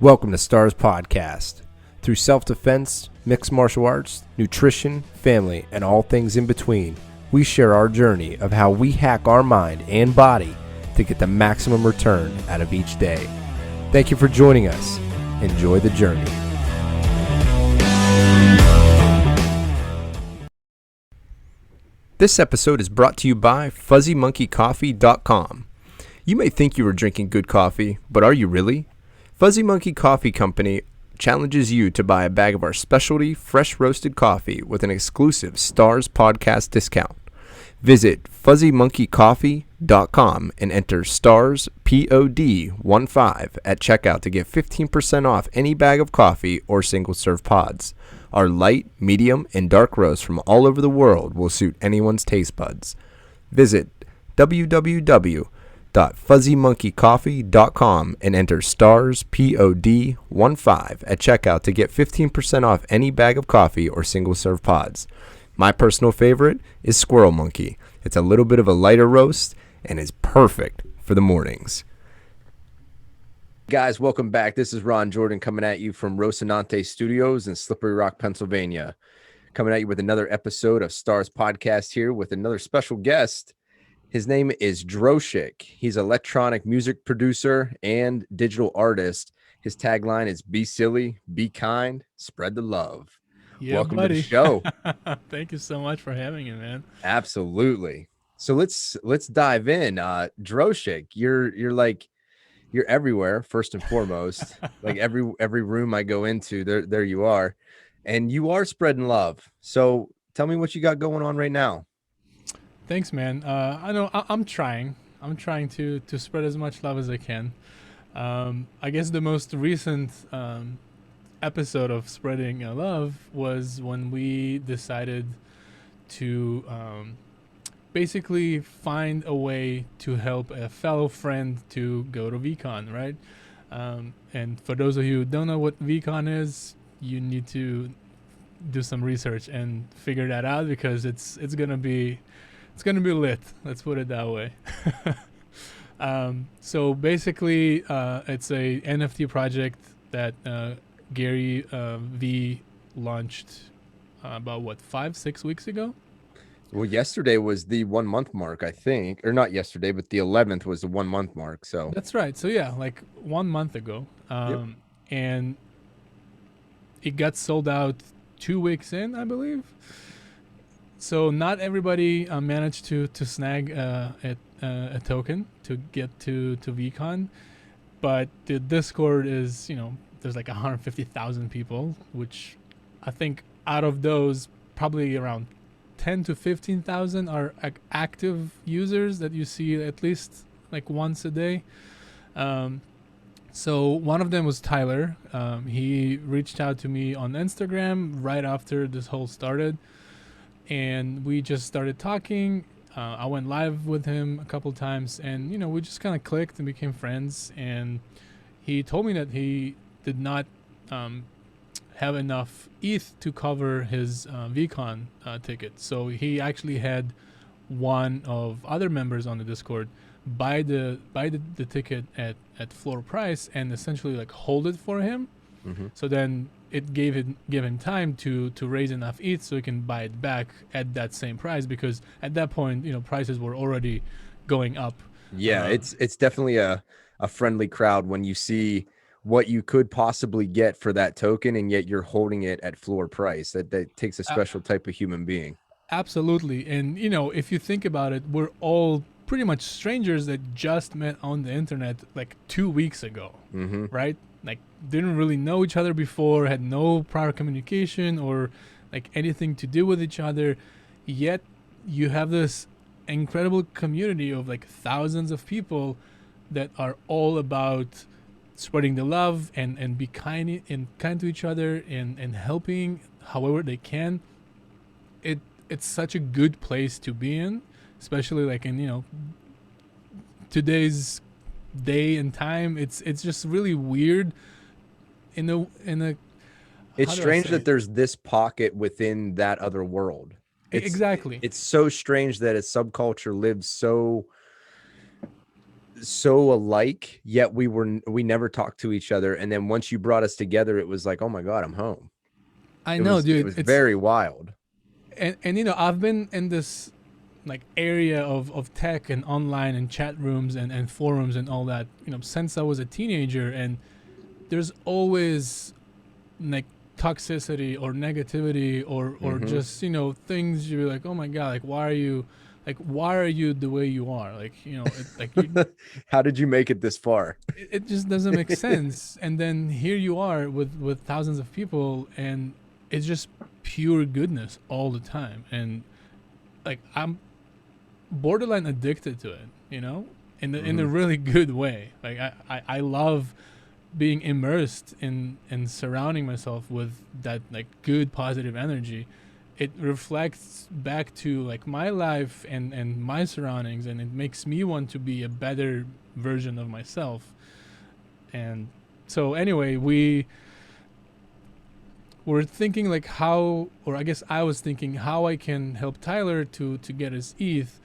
Welcome to Stars Podcast. Through self-defense, mixed martial arts, nutrition, family, and all things in between, we share our journey of how we hack our mind and body to get the maximum return out of each day. Thank you for joining us. Enjoy the journey. This episode is brought to you by fuzzymonkeycoffee.com. You may think you are drinking good coffee, but are you really? Fuzzy Monkey Coffee Company challenges you to buy a bag of our specialty fresh roasted coffee with an exclusive Stars Podcast discount. Visit fuzzymonkeycoffee.com and enter STARS POD15 at checkout to get 15% off any bag of coffee or single serve pods. Our light, medium, and dark roasts from all over the world will suit anyone's taste buds. Visit www.fuzzymonkeycoffee.com and enter STARS POD15 at checkout to get 15% off any bag of coffee or single serve pods. My personal favorite is Squirrel Monkey. It's a little bit of a lighter roast and is perfect for the mornings. Guys, welcome back. This is Ron Jordan coming at you from Rocinante Studios in Slippery Rock, Pennsylvania. Coming at you with another episode of Stars Podcast here with another special guest. His name is Droshik. He's an electronic music producer and digital artist. His tagline is "Be silly, be kind, spread the love." Yeah, welcome buddy. to the show. Thank you so much for having me, man. Absolutely. So let's dive in. Droshik, you're everywhere, first and foremost. Like every room I go into, there you are. And you are spreading love. So tell me what you got going on right now. Thanks, man. I know I'm trying. I'm trying to spread as much love as I can. I guess the most recent episode of spreading love was when we decided to basically find a way to help a fellow friend to go to VCon, right? And for those of you who don't know what VCon is, you need to do some research and figure that out because it's gonna be lit. Let's put it that way. So basically, it's a NFT project that Gary V launched about 5-6 weeks ago. Well, yesterday was the 1 month mark, I think, or not yesterday, but the 11th was the 1 month mark. So that's right. So yeah, like 1 month ago, Yep. And it got sold out 2 weeks in, I believe. So not everybody managed to snag a token to get to VCon, but the Discord is, there's like 150,000 people, which I think out of those, probably around 10 to 15,000 are active users that you see at least like once a day. So one of them was Tyler. He reached out to me on Instagram right after this whole started, and we just started talking. I went live with him a couple times, and we just kind of clicked and became friends. And he told me that he did not have enough ETH to cover his VCon ticket, so he actually had one of other members on the Discord buy the ticket at floor price and essentially like hold it for him. Mm-hmm. So then it gave him time to raise enough ETH so he can buy it back at that same price, because at that point prices were already going up. Yeah, it's definitely a friendly crowd when you see what you could possibly get for that token, and yet you're holding it at floor price. That takes a special type of human being. Absolutely. And if you think about it, we're all pretty much strangers that just met on the internet like 2 weeks ago. Mm-hmm. Right? Like didn't really know each other before, had no prior communication or like anything to do with each other, yet you have this incredible community of like thousands of people that are all about spreading the love and be kind to each other and helping however they can. It's such a good place to be in, especially like in today's day and time. It's just really weird in a It's strange that there's this pocket within that other world. Exactly. It's so strange that a subculture lives so so alike, yet we never talked to each other. And then once you brought us together, it was like, oh my God, I'm home. I It know, was it dude. was It's very wild. and you know, I've been in this like area of tech and online and chat rooms and forums and all that, you know, since I was a teenager, and there's always like toxicity or negativity or Hmm. just, you know, things you're like, oh my god, like why are you the way you are, like, you know, like you, How did you make it this far? it just doesn't make sense. And then here you are with thousands of people, and it's just pure goodness all the time. And like I'm borderline addicted to it, you know, in a Hmm. really good way. Like I love being immersed in surrounding myself with that like good positive energy. It reflects back to like my life and my surroundings, and it makes me want to be a better version of myself. And so anyway, we were thinking like how, or I guess I was thinking how I can help Tyler to get his ETH.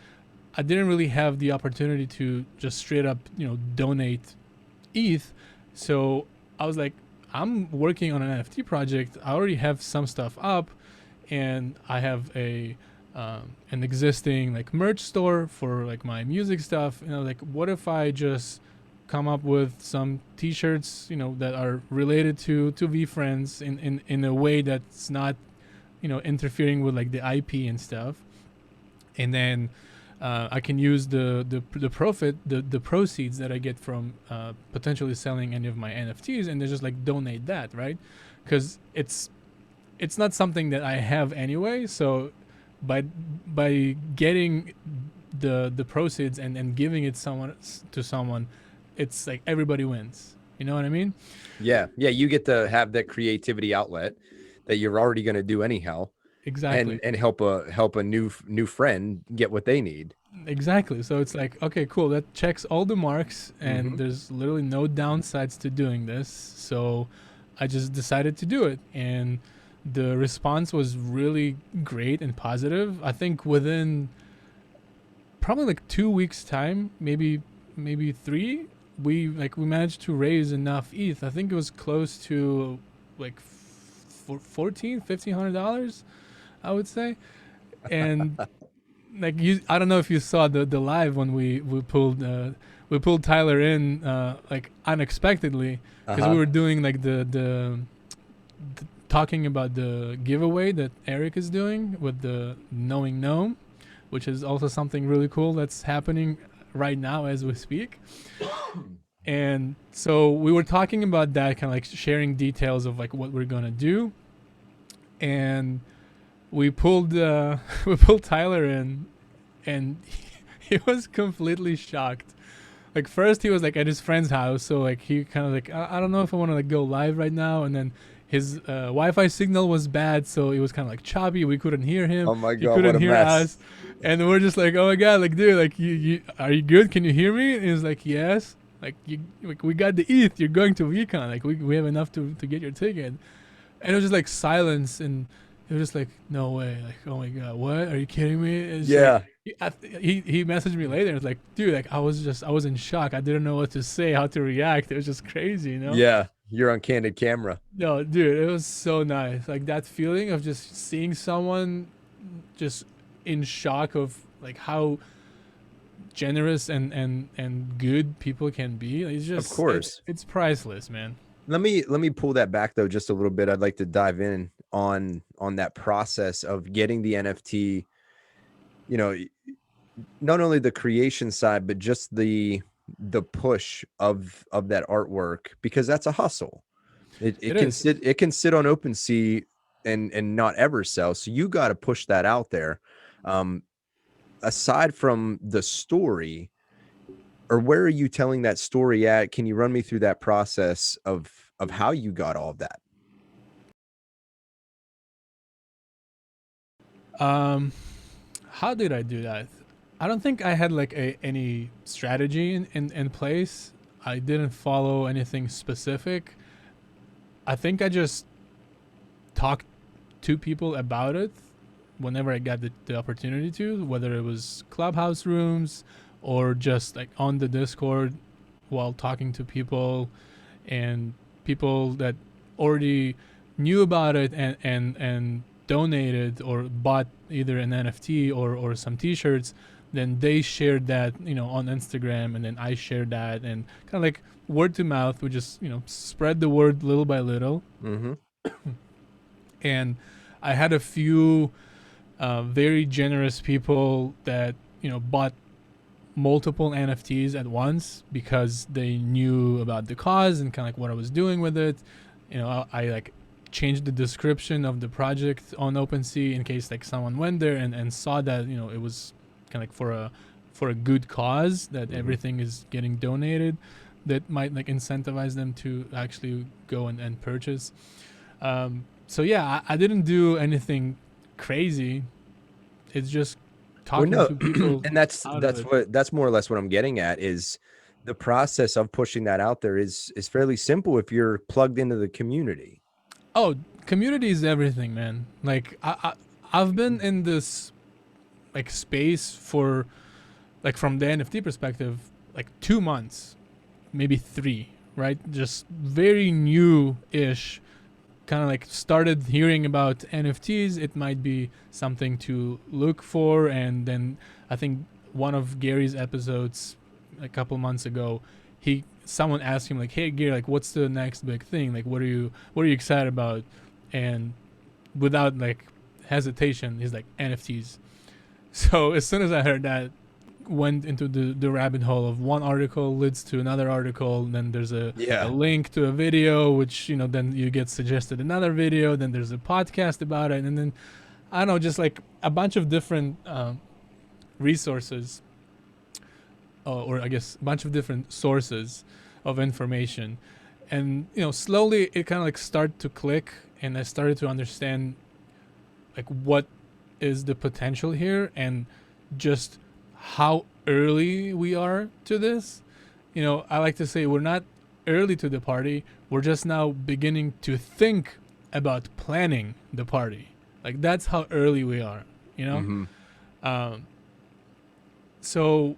I didn't really have the opportunity to just straight up, you know, donate ETH. So I was like, I'm working on an NFT project. I already have some stuff up, and I have a an existing like merch store for like my music stuff. You know, like what if I just come up with some T-shirts, you know, that are related to VFriends in a way that's not, you know, interfering with like the IP and stuff, and then I can use the profit, the proceeds that I get from potentially selling any of my NFTs, and then just like donate that, right? Because it's not something that I have anyway. So by getting the proceeds and giving it to someone, it's like everybody wins. You know what I mean? Yeah, yeah, you get to have that creativity outlet that you're already going to do anyhow, Exactly. and help a new friend get what they need. Exactly. So it's like, okay, cool. That checks all the marks, and Hmm. there's literally no downsides to doing this. So I just decided to do it, and the response was really great and positive. I think within probably like 2 weeks time, maybe three, we managed to raise enough ETH. I think it was close to like 14 $1,500, I would say. And like you, I don't know if you saw the live when we pulled Tyler in like unexpectedly, because we Uh-huh. were doing like the talking about the giveaway that Eric is doing with the knowing gnome, which is also something really cool that's happening right now as we speak. And so we were talking about that, kind of like sharing details of like what we're gonna do, and we pulled we pulled Tyler in, and he was completely shocked. Like first he was like at his friend's house, so like he kind of like I don't know if I want to like go live right now, and then his Wi-Fi signal was bad, so it was kind of like choppy. We couldn't hear him. Oh my He God, what couldn't a hear mess. us, and we're just like, oh my god, like dude, like you are you good? Can you hear me? And he's like, yes. Like we got the ETH. You're going to VCon. Like we have enough to get your ticket. And it was just like silence, and it was just like, no way, like, oh my god, what, are you kidding me? It's just like Yeah, he messaged me later, and it's like, dude, like I was in shock. I didn't know what to say, how to react. It was just crazy, you know. yeah, you're on candid camera. No, dude, it was so nice, like that feeling of just seeing someone just in shock of like how generous and good people can be. It's Of just course. it's priceless, man. Let me pull that back though just a little bit. I'd like to dive in on that process of getting the NFT, you know, not only the creation side, but just the push of that artwork, because that's a hustle. It It it can is. sit on OpenSea and not ever sell. So you got to push that out there. Um, Aside from the story, or where are you telling that story at? Can you run me through that process of how you got all of that? Um, how did I do that? I don't think I had like any strategy in place. I didn't follow anything specific. I think I just talked to people about it whenever I got the opportunity to, whether it was clubhouse rooms or just like on the Discord while talking to people, and people that already knew about it and donated or bought either an NFT or some t-shirts, then they shared that, on Instagram, and then I shared that, and kind of like word to mouth. We just, spread the word little by little. Mm-hmm. And I had a few very generous people that, bought multiple NFTs at once because they knew about the cause and kind of like what I was doing with it. I like changed the description of the project on OpenSea in case like someone went there and saw that, it was kind of like for a good cause, that everything is getting donated, that might like incentivize them to actually go and purchase. So yeah, I didn't do anything crazy. It's just Well, talking no, to people and that's out of that's it. what that's more or less what I'm getting at is the process of pushing that out there is fairly simple if you're plugged into the community. Oh, community is everything, man. Like I've been in this like space for like from the NFT perspective, like 2 months, maybe three, right? Just very new-ish. Kind of like started hearing about NFTs. It might be something to look for, and then I think one of Gary's episodes a couple months ago, someone asked him like, "Hey Gary, like what's the next big thing? Like what are you excited about?" And without like hesitation, he's like NFTs. So as soon as I heard that, went into the rabbit hole of one article leads to another article, and then there's a Yeah. link to a video, which then you get suggested another video, then there's a podcast about it, and then I don't know, just like a bunch of different resources, or I guess a bunch of different sources of information. And slowly it kind of like started to click, and I started to understand like what is the potential here, and just how early we are to this. I like to say we're not early to the party. We're just now beginning to think about planning the party. Like that's how early we are, you know? Mm-hmm. Um, so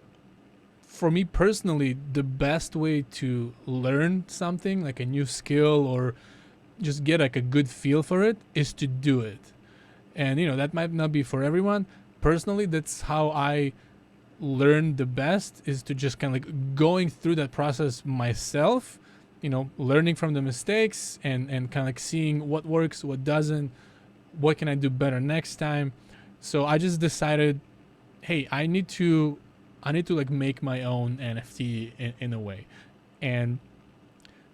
for me personally, the best way to learn something, like a new skill, or just get like a good feel for it, is to do it. And that might not be for everyone. Personally, that's how I learn the best, is to just kind of like going through that process myself, learning from the mistakes, and kind of like seeing what works, what doesn't, what can I do better next time. So I just decided, hey, I need to like make my own NFT in a way. And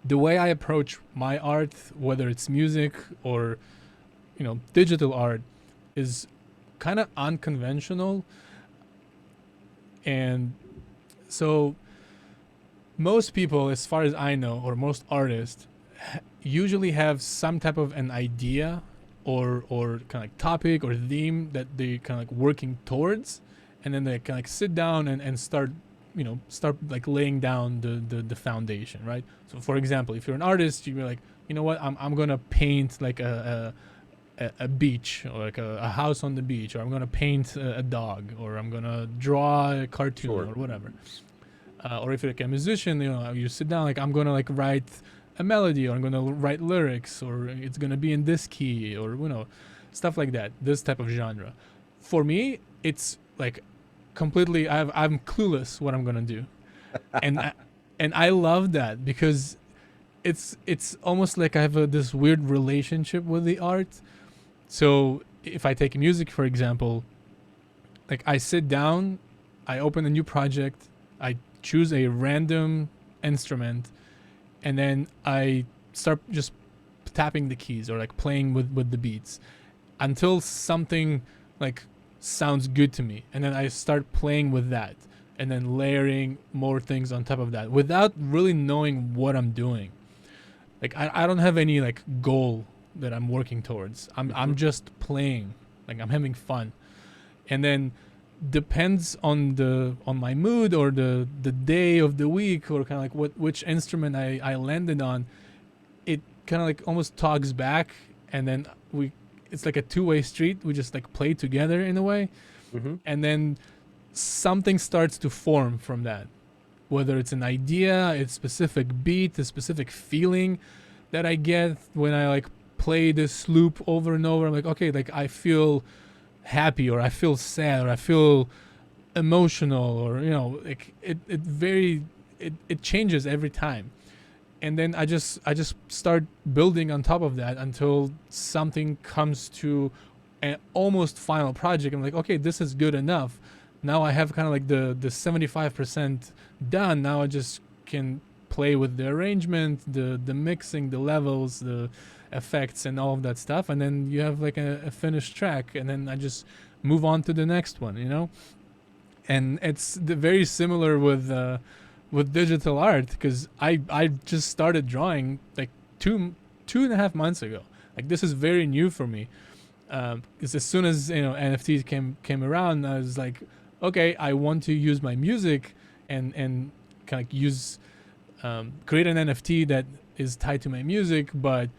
the way I approach my art, whether it's music or digital art, is kind of unconventional. And so most people, as far as I know, or most artists, usually have some type of an idea or kind of like topic or theme that they kind of like working towards, and then they kind of like sit down and start like laying down the foundation, right? So for example, if you're an artist, you're like, you know what, I'm gonna paint like a beach, or like a house on the beach, or I'm gonna paint a dog, or I'm gonna draw a cartoon, Sure. or whatever. Or if you're like a musician, you sit down like, I'm gonna like write a melody, or I'm gonna write lyrics, or it's gonna be in this key, or stuff like that. This type of genre. For me, it's like completely. I'm clueless what I'm gonna do, and I love that because it's almost like I have this weird relationship with the art. So if I take music, for example, like I sit down, I open a new project, I choose a random instrument, and then I start just tapping the keys, or like playing with the beats until something like sounds good to me. And then I start playing with that, and then layering more things on top of that without really knowing what I'm doing. Like I don't have any like goal that I'm working towards. I'm just playing, like I'm having fun, and then depends on my mood, or the day of the week, or kind of like which instrument I landed on. It kind of like almost talks back, and then it's like a two-way street. We just like play together in a way, Mm-hmm. and then something starts to form from that, whether it's an idea, a specific beat, a specific feeling that I get when I like play this loop over and over. I'm like, okay, like I feel happy, or I feel sad, or I feel emotional, or like it changes every time. And then I just start building on top of that until something comes to an almost final project. I'm like, okay, this is good enough. Now I have kind of like the 75% done. Now I just can play with the arrangement, the mixing, the levels, the effects, and all of that stuff. And then you have like a finished track, and then I just move on to the next one. And it's very similar with digital art, because I just started drawing like two and a half months ago. Like this is very new for me. Because as soon as NFTs came around, I was like, okay, I want to use my music and kind of use create an NFT that is tied to my music, but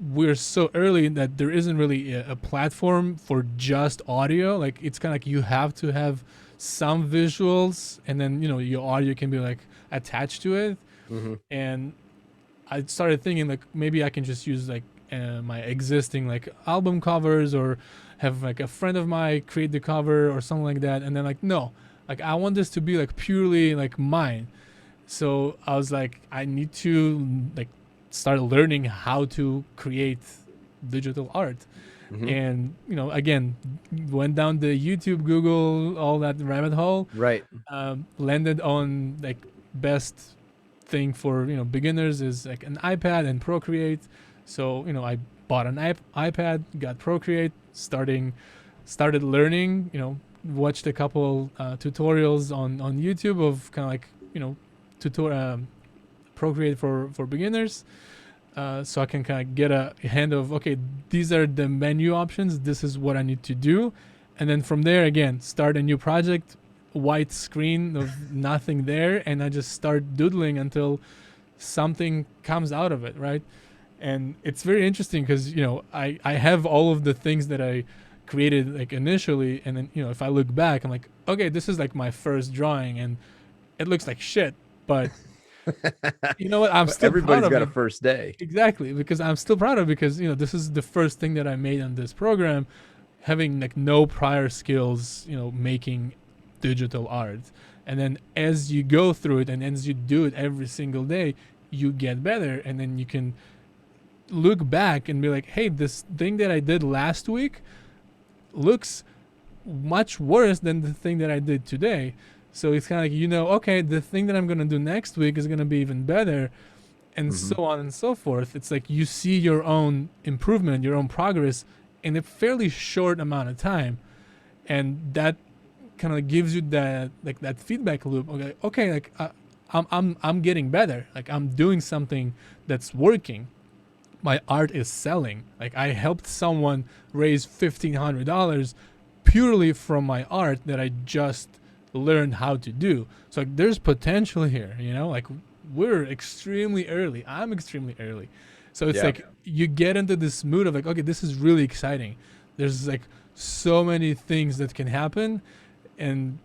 we're so early that there isn't really a platform for just audio. Like it's kind of like you have to have some visuals, and then your audio can be like attached to it. Mm-hmm. And I started thinking like maybe I can just use like my existing like album covers, or have like a friend of mine create the cover or something like that. And then like no, like I want this to be like purely like mine. So I was like, I need to like start learning how to create digital art. Mm-hmm. And again, went down the YouTube, Google, all that rabbit hole. Right. Landed on like best thing for beginners is like an iPad and Procreate. So I bought an iPad, got Procreate, started learning. Watched a couple tutorials on YouTube of kind of like Procreate for beginners. So I can kind of get a hand of, okay, these are the menu options. This is what I need to do. And then from there, again, start a new project, white screen of nothing there. And I just start doodling until something comes out of it, right? And it's very interesting because, I have all of the things that I created like initially. And then, if I look back, I'm like, okay, this is like my first drawing and it looks like shit. But you know what? I'm still Everybody's proud of got a it. first day. Exactly, because I'm still proud of it, because this is the first thing that I made on this program, having like no prior skills, making digital art. And then as you go through it and as you do it every single day, you get better, and then you can look back and be like, hey, this thing that I did last week looks much worse than the thing that I did today. So it's kind of like, okay, the thing that I'm going to do next week is going to be even better, and Mhm. so on and so forth. It's like you see your own improvement, your own progress in a fairly short amount of time. And that kind of gives you that feedback loop. Okay, like I'm getting better. Like I'm doing something that's working. My art is selling. Like I helped someone raise $1,500 purely from my art that I just learned how to do. So like, there's potential here, like we're extremely early. I'm extremely early. So it's like you get into this mood of like, okay, this is really exciting. There's like so many things that can happen, and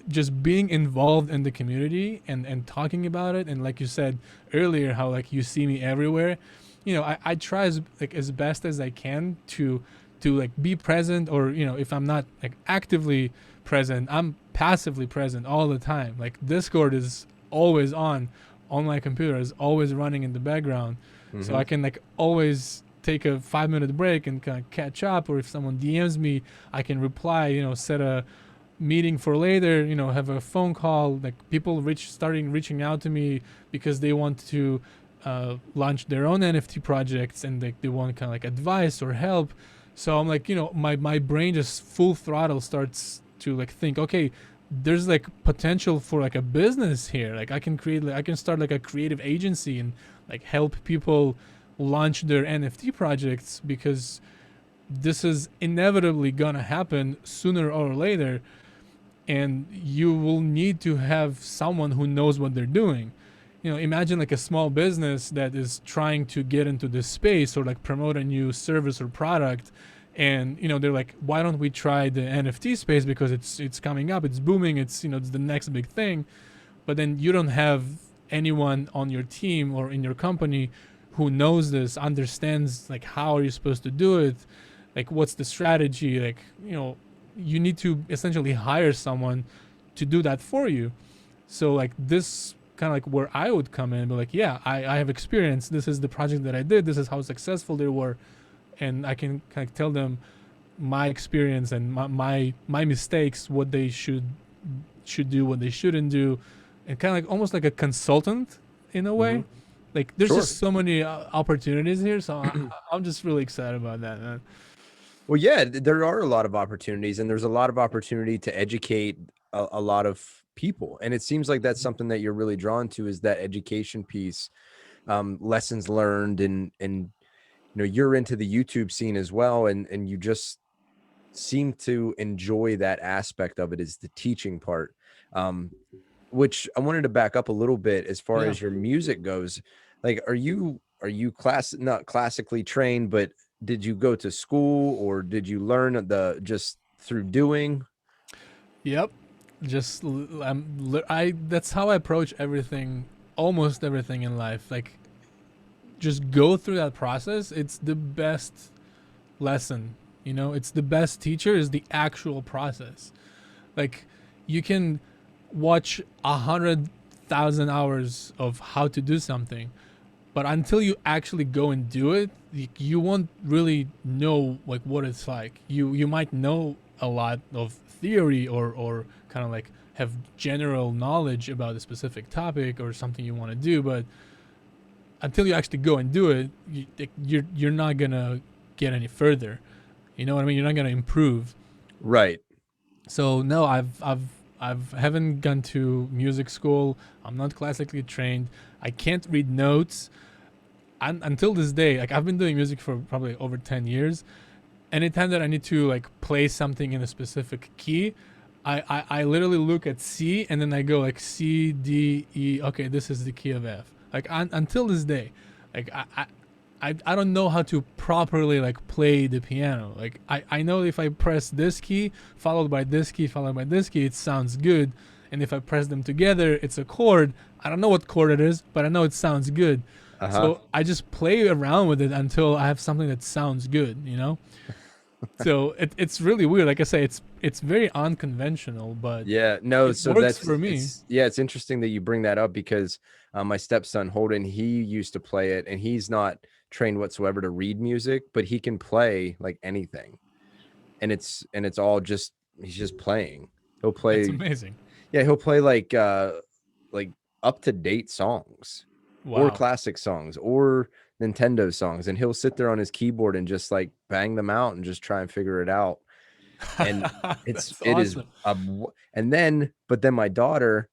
just being involved in the community and talking about it. And like you said earlier, how like you see me everywhere. I try as best as I can to like be present, or if I'm not like actively present, I'm passively present all the time. Like Discord is always on my computer, is always running in the background. Mm-hmm. So I can like always take a 5-minute break and kind of catch up, or if someone DMs me, I can reply, set a meeting for later, have a phone call. Like people reaching out to me because they want to launch their own NFT projects, and they want kind of like advice or help. So I'm like, my brain just full throttle starts to like think, okay, there's like potential for like a business here. Like I can start like a creative agency and like help people launch their NFT projects, because this is inevitably gonna happen sooner or later, and you will need to have someone who knows what they're doing. Imagine like a small business that is trying to get into this space or like promote a new service or product, And they're like, why don't we try the NFT space, because it's coming up, it's booming, it's the next big thing. But then you don't have anyone on your team or in your company who knows this, understands like how are you supposed to do it, like what's the strategy, like you need to essentially hire someone to do that for you. So like this kind of like where I would come in and be like, yeah, I have experience, this is the project that I did, this is how successful they were, and I can kind of tell them my experience and my mistakes, what they should do, what they shouldn't do, and kind of like almost like a consultant in a Hmm. way. Like there's Sure. just so many opportunities here, so I'm just really excited about that, man. Well, yeah, there are a lot of opportunities, and there's a lot of opportunity to educate a lot of people. And it seems like that's something that you're really drawn to, is that education piece, lessons learned, and you're into the YouTube scene as well, and you just seem to enjoy that aspect of it, is the teaching part. Um, which I wanted to back up a little bit as far Yeah. as your music goes. Like, are you not classically trained, but did you go to school, or did you learn the just through doing? Yep. Just I that's how I approach everything, almost everything in life. Like just go through that process. It's the best lesson. It's the best teacher is the actual process. Like you can watch 100,000 hours of how to do something, but until you actually go and do it, you won't really know like what it's like. You might know a lot of theory, or kind of like have general knowledge about a specific topic or something you want to do, but until you actually go and do it, you're not gonna get any further. You know what I mean? You're not gonna improve. Right. So no, I've haven't gone to music school. I'm not classically trained. I can't read notes. Until this day, like I've been doing music for probably over 10 years. Anytime that I need to like play something in a specific key, I literally look at C and then I go like C, D, E. Okay, this is the key of F. Like until this day, like I don't know how to properly like play the piano. Like I know if I press this key followed by this key followed by this key, it sounds good. And if I press them together, it's a chord. I don't know what chord it is, but I know it sounds good. Uh-huh. So I just play around with it until I have something that sounds good. So it's really weird. Like I say, it's very unconventional, but Yeah, no, it so works that's for me. it's yeah, it's interesting that you bring that up, because my stepson Holden, he used to play it, and he's not trained whatsoever to read music, but he can play like anything. And it's all just he's just playing. He'll That's play amazing. Yeah, he'll play like up to date songs, or Wow. classic songs, or Nintendo songs, and he'll sit there on his keyboard and just like bang them out and just try and figure it out. And That's it is awesome. and then but then my daughter,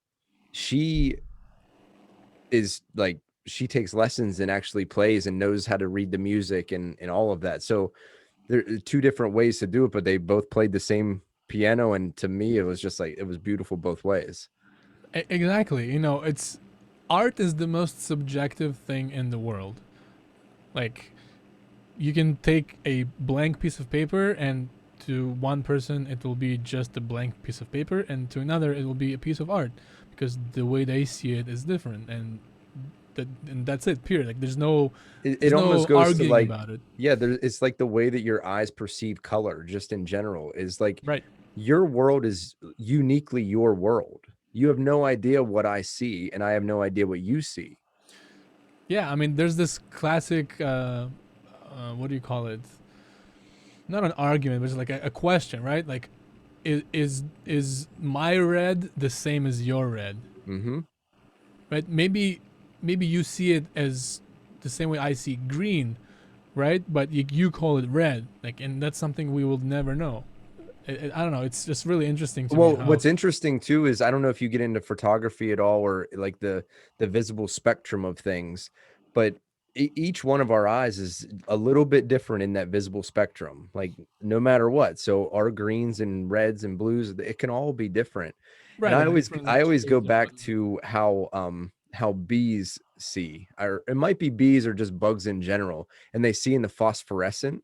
she is like, she takes lessons and actually plays and knows how to read the music and all of that. So there are two different ways to do it, but they both played the same piano, and to me it was just like, it was beautiful both ways. Exactly. It's art is the most subjective thing in the world. Like you can take a blank piece of paper, and to one person it will be just a blank piece of paper, and to another it will be a piece of art, because the way they see it is different, and that's it. Period. Like It there's almost no goes to arguing like, about it. yeah, it's like the way that your eyes perceive color just in general is like, Right. your world is uniquely your world. You have no idea what I see, and I have no idea what you see. Yeah. I mean, there's this classic. What do you call it? Not an argument, but it's like a question, right? Like, is my red the same as your red? Mm-hmm. Right? Maybe you see it as the same way I see green, right? But you call it red, like, and that's something we will never know. I don't know. It's just really interesting to me Well, how. what's interesting too is, I don't know if you get into photography at all, or like the visible spectrum of things, but each one of our eyes is a little bit different in that visible spectrum, like no matter what. So our greens and reds and blues, it can all be different. And Right, I like always different I always go shades of back light. to how bees see, or it might be bees or just bugs in general, and they see in the phosphorescent.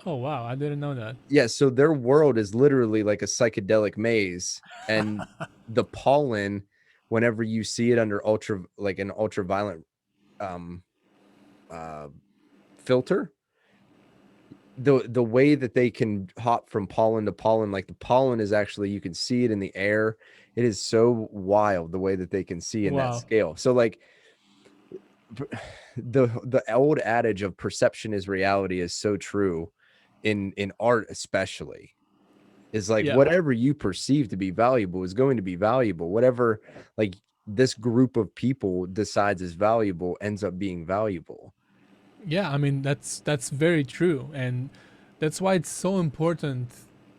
Oh wow, I didn't know that. Yeah, so their world is literally like a psychedelic maze, and the pollen, whenever you see it under like an ultraviolet um uh filter, the way that they can hop from pollen to pollen, like the pollen is actually, you can see it in the air. It is so wild the way that they can see in that Wow. scale. So like the old adage of perception is reality is so true in art, especially, is like Yeah. whatever you perceive to be valuable is going to be valuable. Whatever like this group of people decides is valuable ends up being valuable. Yeah, I mean that's very true, and that's why it's so important,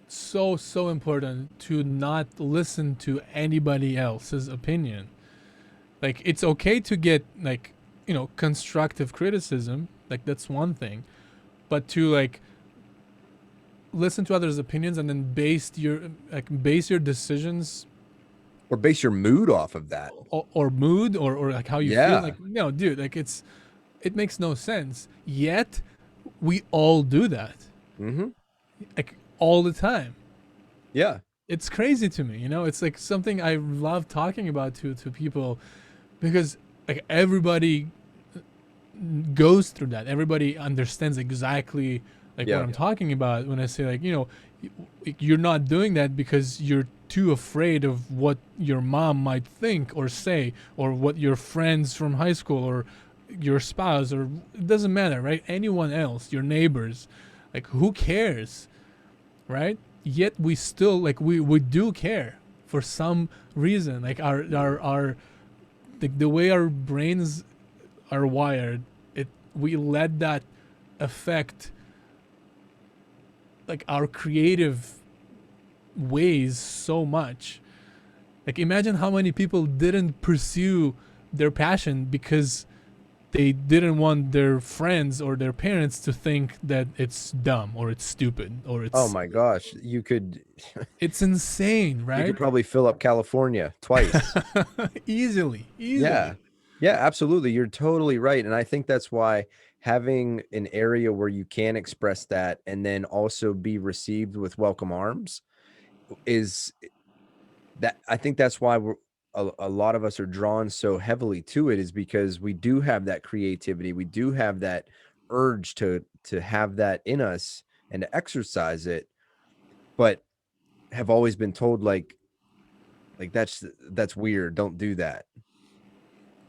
so important to not listen to anybody else's opinion. Like it's okay to get like, constructive criticism, like that's one thing, but to like listen to others' opinions and then base your decisions Or base your mood off of that. or mood or like how you feel, Yeah. like no, dude, like it makes no sense. Yet we all do that, Mm-hmm. like all the time. Yeah. It's crazy to me, it's like something I love talking about to people, because like everybody goes through that. Everybody understands exactly like what Yeah. I'm talking about when I say like, you're not doing that because you're too afraid of what your mom might think or say, or what your friends from high school or your spouse, or it doesn't matter, right? Anyone else, your neighbors, like who cares, right? Yet we still like we do care for some reason. Like our the way our brains are wired, it we let that affect like our creative ways so much. Like imagine how many people didn't pursue their passion because they didn't want their friends or their parents to think that it's dumb or it's stupid or Oh it's my gosh, it's insane, you right? could probably fill up California twice. Easily. Yeah. Yeah, absolutely. You're totally right. And I think that's why having an area where you can express that and then also be received with welcome arms is that, I think that's why a lot of us are drawn so heavily to it, is because we do have that creativity. We do have that urge to have that in us and to exercise it, but have always been told like that's weird. Don't do that.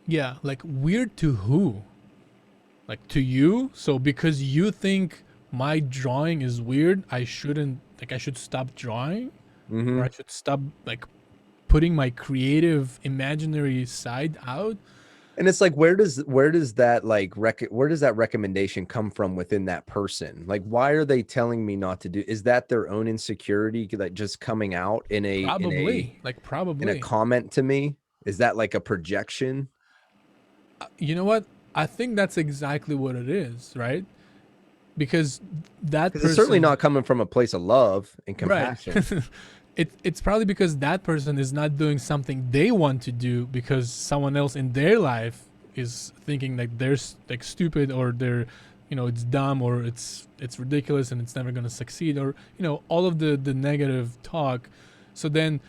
Yeah, like weird to who? Like to you? So because you think my drawing is weird, I shouldn't, like I should stop drawing, or Mm-hmm. I should stop like putting my creative imaginary side out. And it's like, where does that where does that recommendation come from within that person? Like, why are they telling me not to do? Is that their own insecurity that just coming out in Probably, like a probably. comment to me? Is that like a projection? You know what? I think that's exactly what it is, right? Because that Because it's certainly person, not coming from a place of love and right? compassion. It's probably because that person is not doing something they want to do because someone else in their life is thinking like they're like stupid, or they're, it's dumb, or it's ridiculous and it's never going to succeed, or all of the negative talk. So then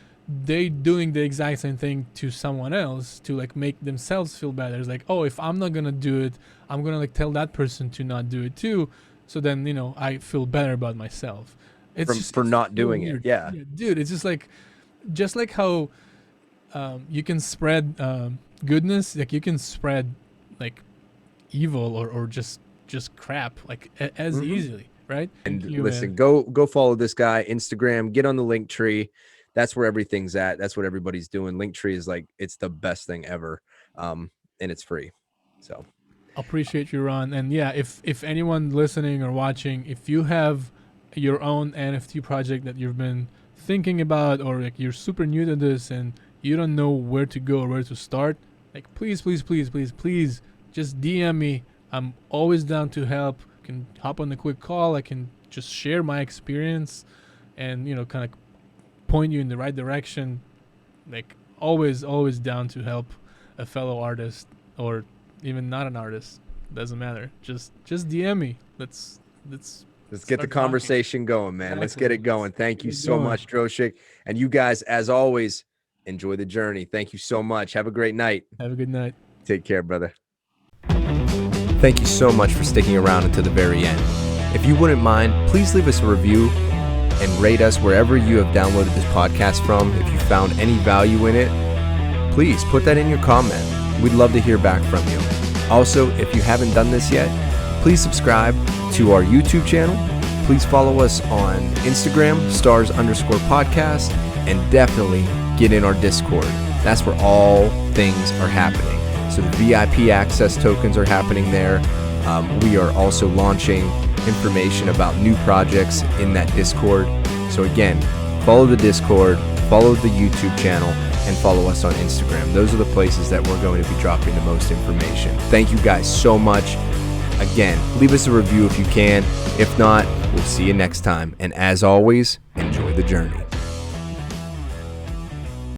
they doing the exact same thing to someone else to like make themselves feel better. It's like, oh, if I'm not gonna do it, I'm gonna like tell that person to not do it too, so then I feel better about myself. It's From just for it's not so doing it. weird. Yeah. Yeah, dude, it's just like how you can spread goodness, like you can spread like evil or just crap like as Hmm. easily, right? Thank And you, man. listen, go follow this guy, Instagram, get on the link tree. That's where everything's at. That's what everybody's doing. Link tree is like, it's the best thing ever. And it's free. So Appreciate you, Ron. And yeah, if anyone listening or watching, if you have your own NFT project that you've been thinking about, or like you're super new to this and you don't know where to go or where to start, like please just DM me. I'm always down to help. I can hop on a quick call. I can just share my experience and kind of point you in the right direction. Like always down to help a fellow artist, or even not an artist. Doesn't matter. Just DM me. Let's Let's get the Start talking. conversation going, man. Let's get it going. Thank you Get it so going. much, Droshik. And you guys, as always, enjoy the journey. Thank you so much. Have a great night. Have a good night. Take care, brother. Thank you so much for sticking around until the very end. If you wouldn't mind, please leave us a review and rate us wherever you have downloaded this podcast from. If you found any value in it, please put that in your comment. We'd love to hear back from you. Also, if you haven't done this yet, please subscribe to our YouTube channel. Please follow us on Instagram, stars_podcast, and definitely get in our Discord. That's where all things are happening. So the VIP access tokens are happening there. We are also launching information about new projects in that Discord. So again, follow the Discord, follow the YouTube channel, and follow us on Instagram. Those are the places that we're going to be dropping the most information. Thank you guys so much. Again, leave us a review if you can. If not, we'll see you next time. And as always, enjoy the journey.